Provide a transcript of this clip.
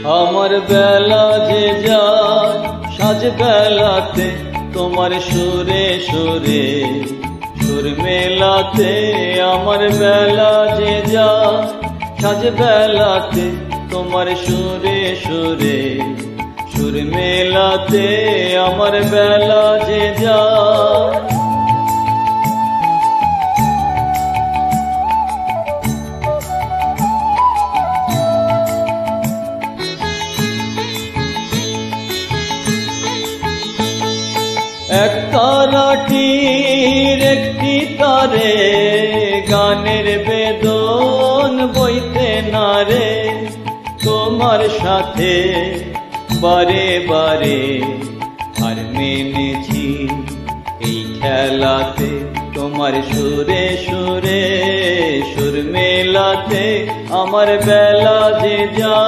আমার বেলা যে যায় সাজ বেলাতে তোমার সুরে সুরে সুর মেলাতে। আমার বেলা যে যায় সাজ বেলাতে তোমার সুরে সুরে সুর মেলাতে। আমার বেলা যে যায় এক তারাটির একটি তারে গানের বেদন বইতে নারে। তোমার সাথে বারে বারে হার মেনেছি এই খেলাতে। তোমার সুরে সুরে সুর মেলাতে আমার বেলা যে যায়।